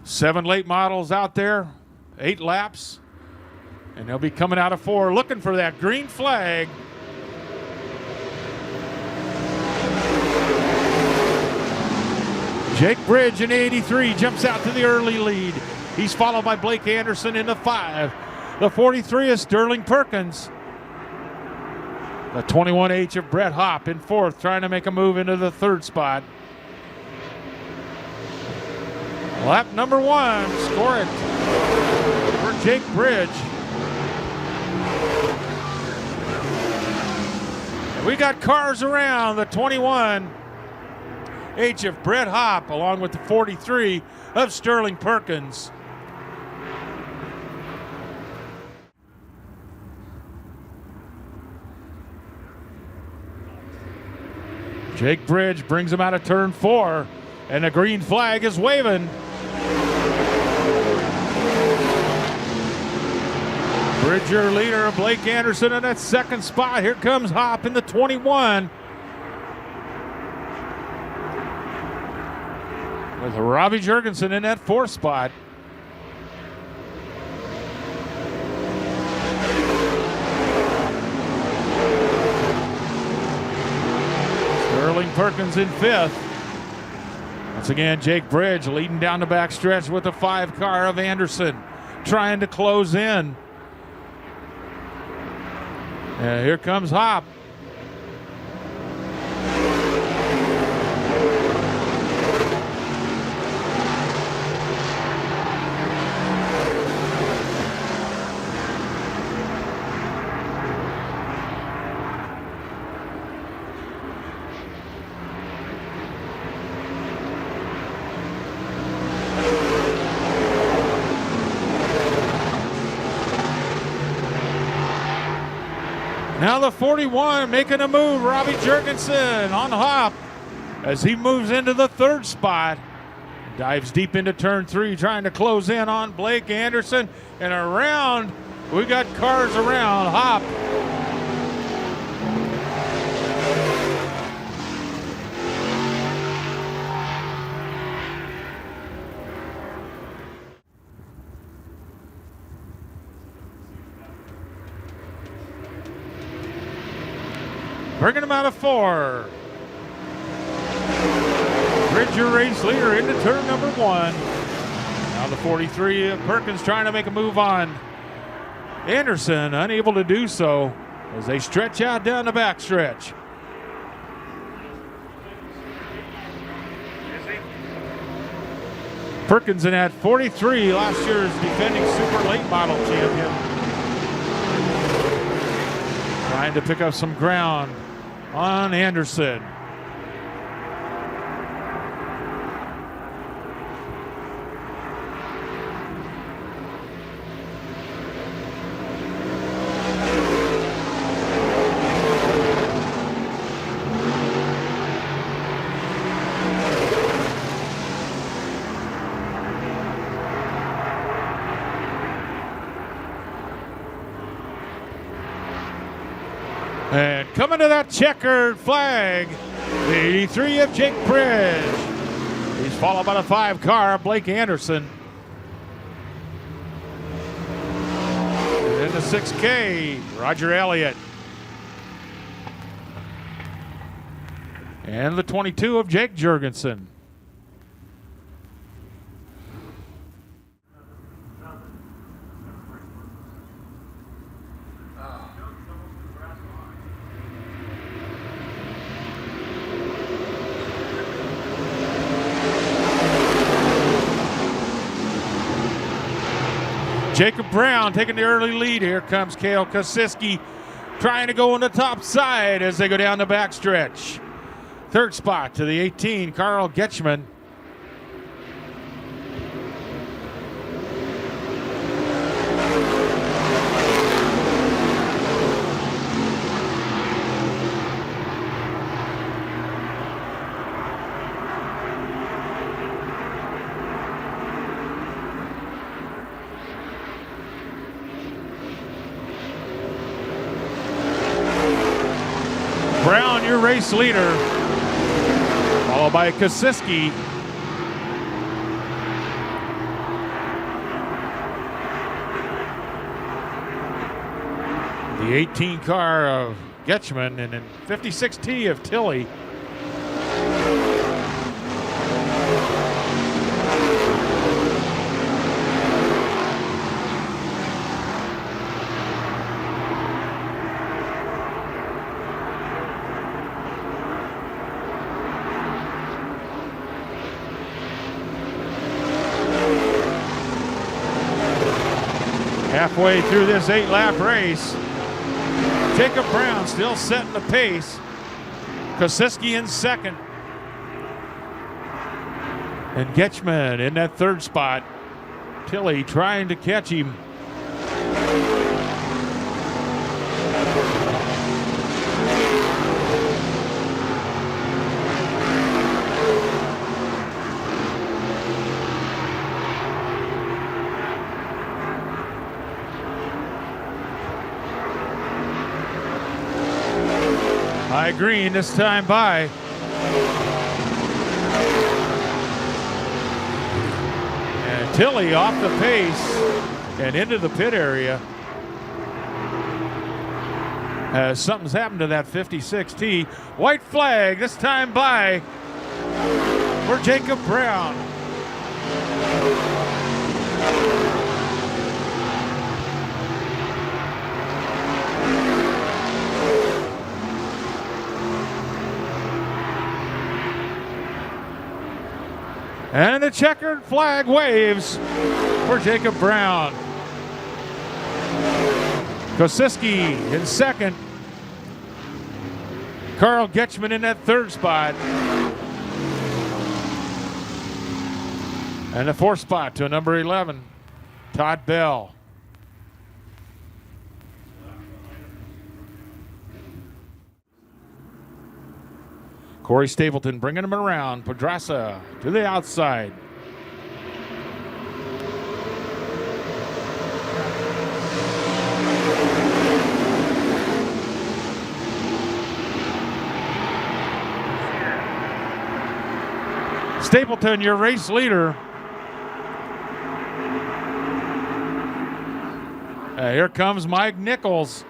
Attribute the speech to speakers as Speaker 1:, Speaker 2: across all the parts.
Speaker 1: 7 late models out there, 8 laps, and they'll be coming out of 4 looking for that green flag. Jake Bridge in 83 jumps out to the early lead. He's followed by Blake Anderson in the 5. The 43 is Sterling Perkins. The 21H of Brett Hopp in 4th, trying to make a move into the 3rd spot. Lap number 1, score it for Jake Bridge. And we got cars around the 21H of Brett Hopp along with the 43 of Sterling Perkins. Jake Bridge brings him out of turn 4, and the green flag is waving. Bridge, your leader, Blake Anderson in that 2nd spot. Here comes Hopp in the 21. With Robbie Jurgensen in that 4th spot. Sterling Perkins in 5th. Once again, Jake Bridge leading down the backstretch with the 5 car of Anderson, trying to close in. And here comes Hopp. Now the 41 making a move, Robbie Jurgensen on Hopp as he moves into the 3rd spot. Dives deep into turn 3, trying to close in on Blake Anderson. And around, we got cars around Hopp. Bringing him out of 4. Bridge, your race leader, into turn number 1. Now the 43 of Perkins trying to make a move on Anderson, unable to do so as they stretch out down the backstretch. Perkins in at 43, last year's defending super late model champion. Trying to pick up some ground on Anderson. And coming to that checkered flag, the 83 of Jake Bridge. He's followed by the 5 car, Blake Anderson. And in the 6K, Roger Elliott. And the 22 of Jake Jurgensen. Jacob Brown taking the early lead. Here comes Cale Kosiski trying to go on the top side as they go down the backstretch. 3rd spot to the 18, Carl Getchman. Brown, your race leader, followed by Kosiski. The 18 car of Getchman and then 56T of Tilley. Halfway through this 8-lap race, Jacob Brown still setting the pace. Kosiski in second. And Getchman in that third spot. Tilley trying to catch him. High green this time by. And Tilley off the pace and into the pit area. Something's happened to that 56T. White flag this time by for Jacob Brown. And the checkered flag waves for Jacob Brown. Kosiski in second. Carl Getchman in that third spot. And the fourth spot to number 11, Todd Bell. Corey Stapleton bringing him around. Pedraza to the outside. Stapleton, your race leader. Here comes Mike Nichols.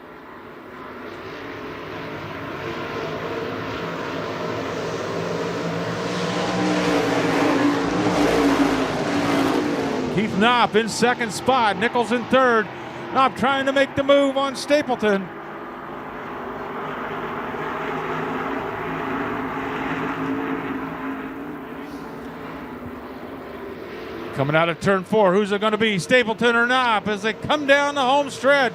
Speaker 1: Keith Knopp in second spot. Nichols in third. Knopp trying to make the move on Stapleton. Coming out of turn 4, who's it going to be? Stapleton or Knopp as they come down the home stretch.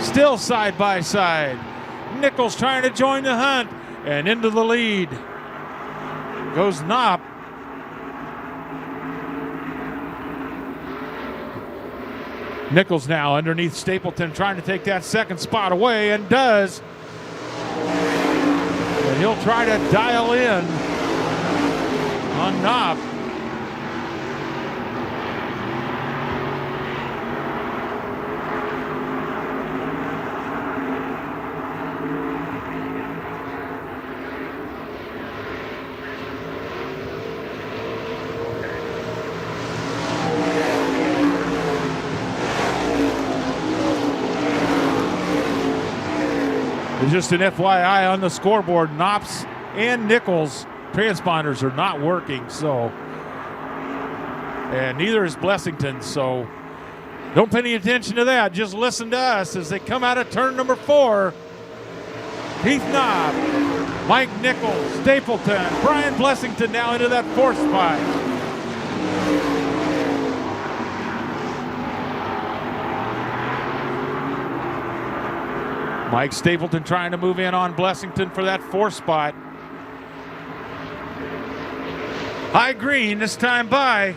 Speaker 1: Still side by side. Nichols trying to join the hunt and into the lead goes Knopp. Nichols now underneath Stapleton trying to take that second spot away and does. And he'll try to dial in on Knopp. Just an FYI on the scoreboard, Knopp's and Nichols transponders are not working, so, and neither is Blessington, so don't pay any attention to that. Just listen to us as they come out of turn number 4. Keith Knopp, Mike Nichols, Stapleton, Brian Blessington now into that 4th spot. Mike Stapleton trying to move in on Blessington for that 4th spot. High green this time by.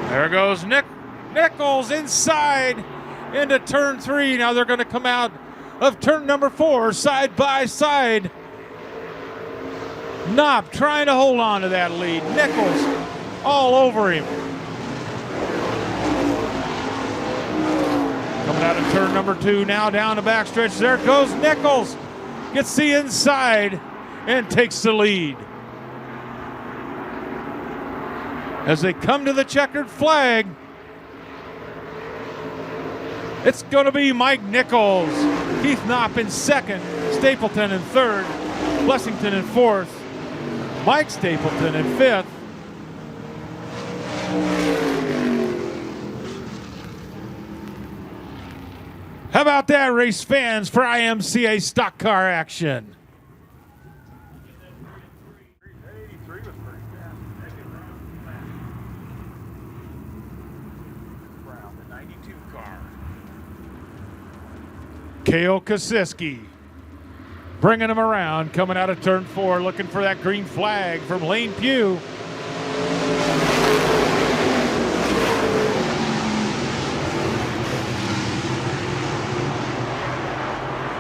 Speaker 1: There goes Nichols inside into turn 3. Now they're going to come out of turn number 4 side by side. Knopp trying to hold on to that lead. Nichols all over him. Coming Coming out of turn number 2, now down the backstretch. There goes Nichols. Gets the inside and takes the lead. As they come to the checkered flag, it's going to be Mike Nichols. Keith Knopp in second, Stapleton in third, Blessington in fourth, Mike Stapleton in fifth. How about that, race fans, for IMCA stock car action? Kale Kosiski bringing him around, coming out of turn 4, looking for that green flag from Lane Pugh.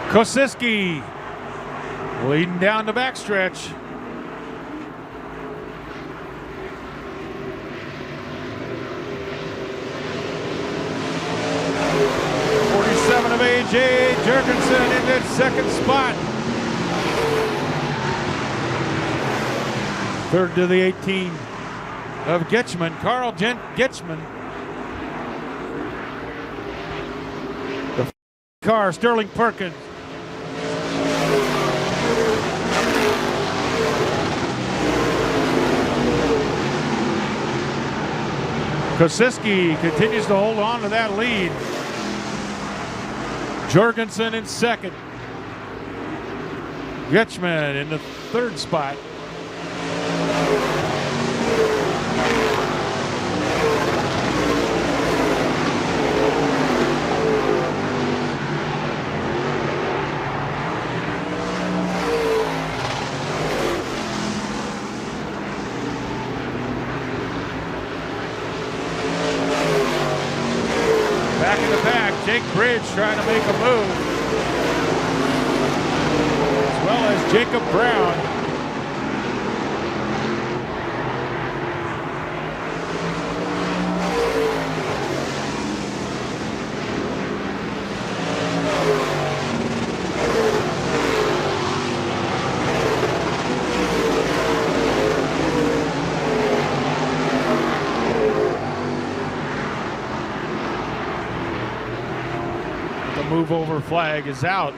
Speaker 1: Kosiski leading down the backstretch. Of A.J. Jurgensen in that second spot. Third to the 18 of Getchman, Carl Getchman. The car, Sterling Perkins. Kosiski continues to hold on to that lead. Jorgensen in second. Getchman in the third spot. Back in the pack, Jake Bridge trying to make a move, as well as Jacob Brown. Move over flag is out.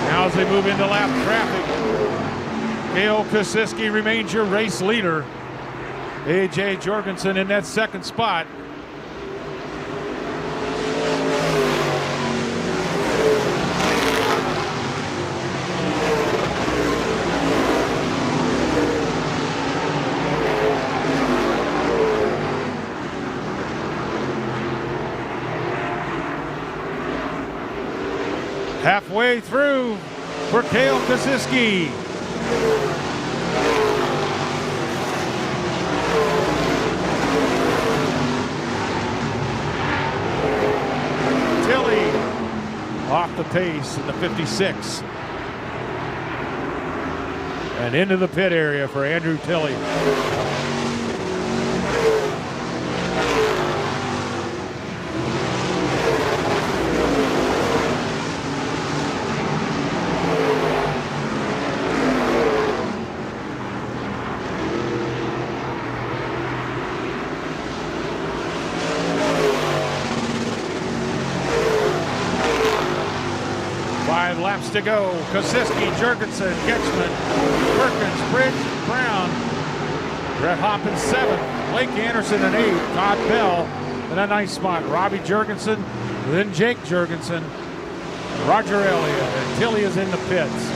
Speaker 1: Now as they move into lap traffic, Kale Kosiski remains your race leader. A.J. Jorgensen in that second spot. Halfway through for Kale Kosiski. Tilley off the pace in the 56. And into the pit area for Andrew Tilley. Laps to go. Kosiski, Jurgensen, Getchman, Perkins, Bridge, Brown. Brett Hoppin 7th. Blake Anderson in 8th. Todd Bell in a nice spot. Robbie Jurgensen, then Jake Jurgensen, Roger Elliott, and Tilley is in the pits.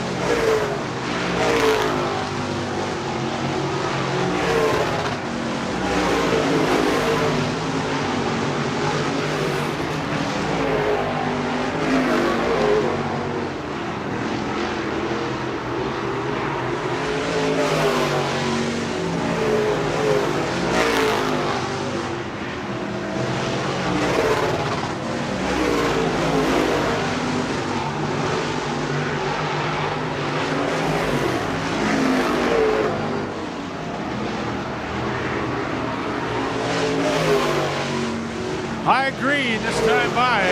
Speaker 1: high green this time by.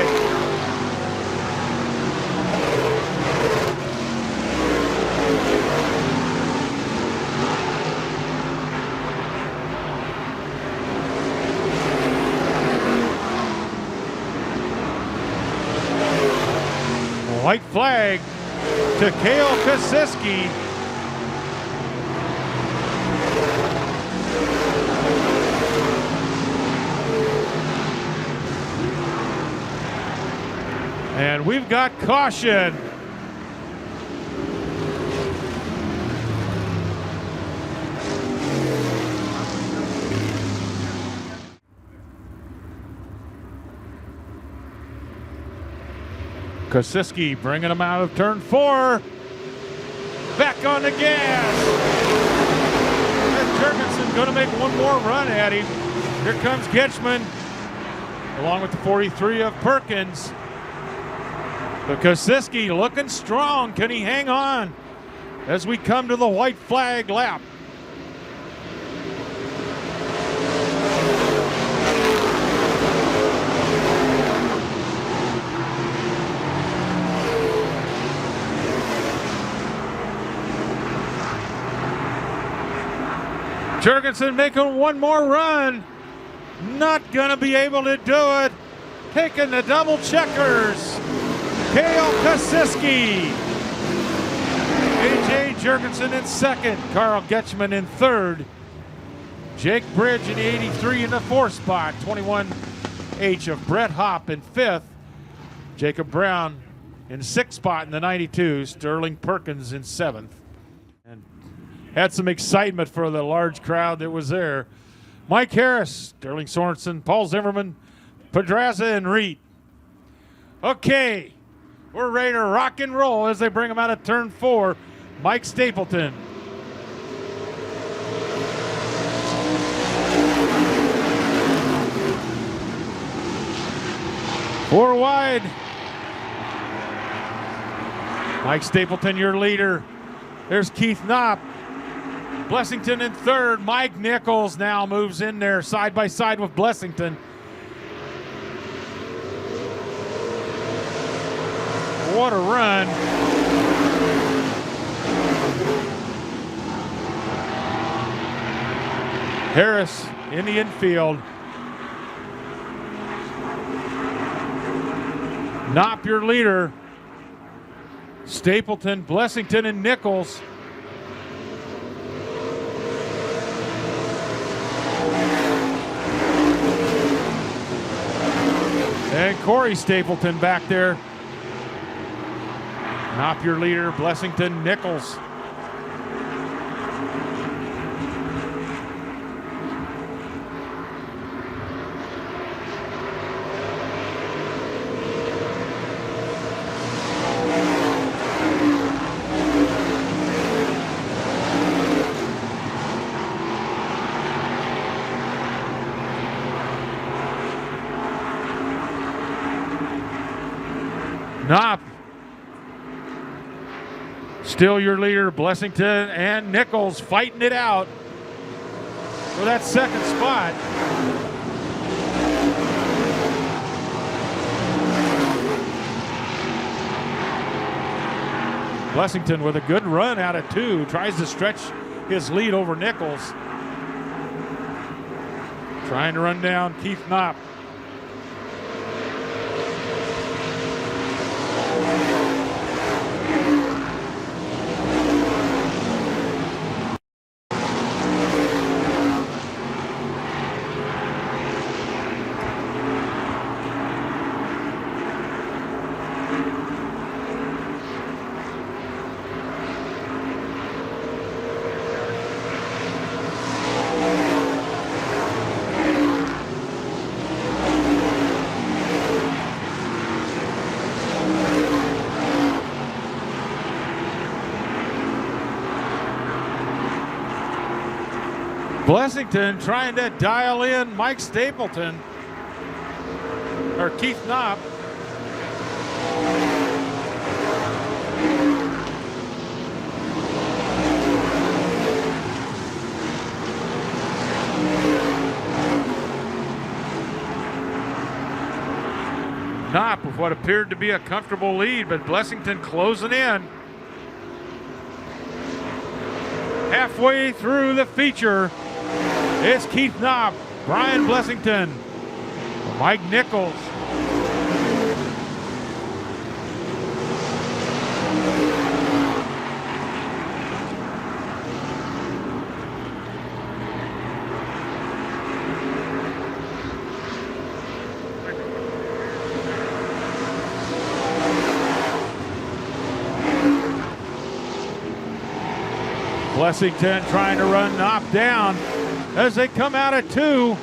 Speaker 1: White flag to Cale Kosiski. And we've got caution. Kosiski bringing him out of turn 4. Back on the gas. And Jurgensen going to make one more run at him. Here comes Getchman along with the 43 of Perkins. But Kosiski looking strong. Can he hang on as we come to the white flag lap? Jurgensen making one more run. Not gonna be able to do it. Taking the double checkers. Cale Kosiski. A.J. Jurgensen in second. Carl Getchman in third. Jake Bridge in the 83 in the fourth spot. 21H of Brett Hopp in fifth. Jacob Brown in sixth spot in the 92. Sterling Perkins in seventh. And had some excitement for the large crowd that was there. Mike Harris, Sterling Sorensen, Paul Zimmerman, Pedraza, and Reed. Okay, we're ready to rock and roll as they bring him out of turn 4. Mike Stapleton. Four wide. Mike Stapleton, your leader. There's Keith Knopp. Blessington in third. Mike Nichols now moves in there side by side with Blessington. What a run. Harris in the infield. Knopp, your leader. Stapleton, Blessington, and Nichols. And Corey Stapleton back there. Knopp, your leader. Blessington, Nichols. Knopp, still your leader. Blessington and Nichols fighting it out for that second spot. Blessington with a good run out of 2, tries to stretch his lead over Nichols. Trying to run down Keith Knopp. Blessington trying to dial in Mike Stapleton, or Keith Knopp. Knopp with what appeared to be a comfortable lead, but Blessington closing in. Halfway through the feature, it's Keith Knopp, Brian Blessington, Mike Nichols. Blessington trying to run Knopp down as they come out of 2.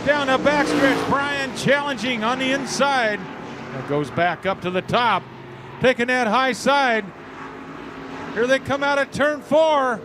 Speaker 1: Down the backstretch, Brian challenging on the inside. That goes back up to the top, taking that high side. Here they come out of turn 4.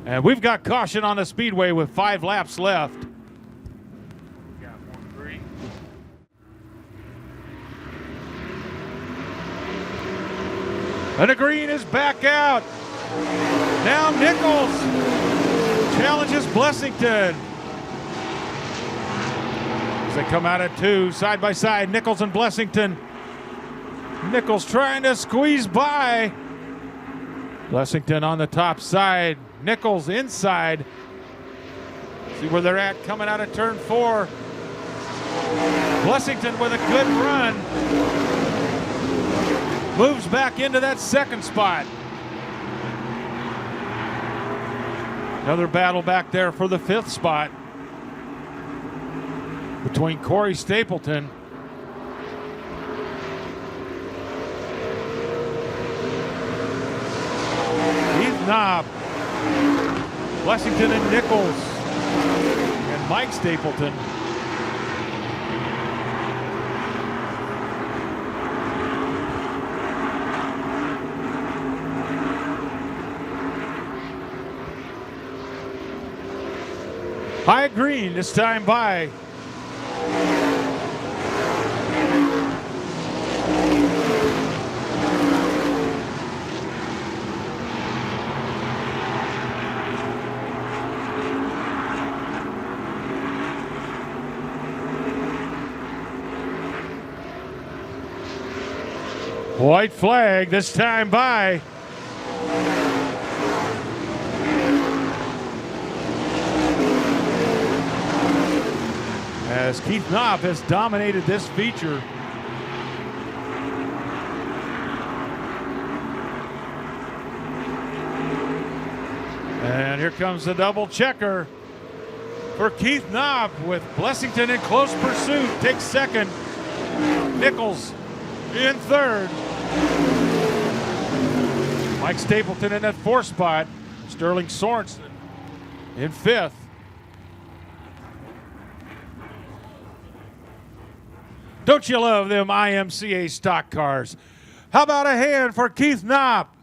Speaker 1: And we've got caution on the Speedway with 5 laps left. Got 1-3. And the green is back out. Now Nichols challenges Blessington. As they come out at 2, side by side, Nichols and Blessington. Nichols trying to squeeze by. Blessington on the top side. Nichols inside. See where they're at coming out of turn 4. Blessington with a good run. Moves back into that second spot. Another battle back there for the 5th spot between Corey Stapleton Knopp, Blessington and Nichols, and Mike Stapleton. High green this time by. White flag this time by. As Keith Knopp has dominated this feature. And here comes the double checker for Keith Knopp with Blessington in close pursuit. Takes second. Nichols in third. Mike Stapleton in that 4th spot. Sterling Sorensen in 5th. Don't you love them IMCA stock cars? How about a hand for Keith Knopp?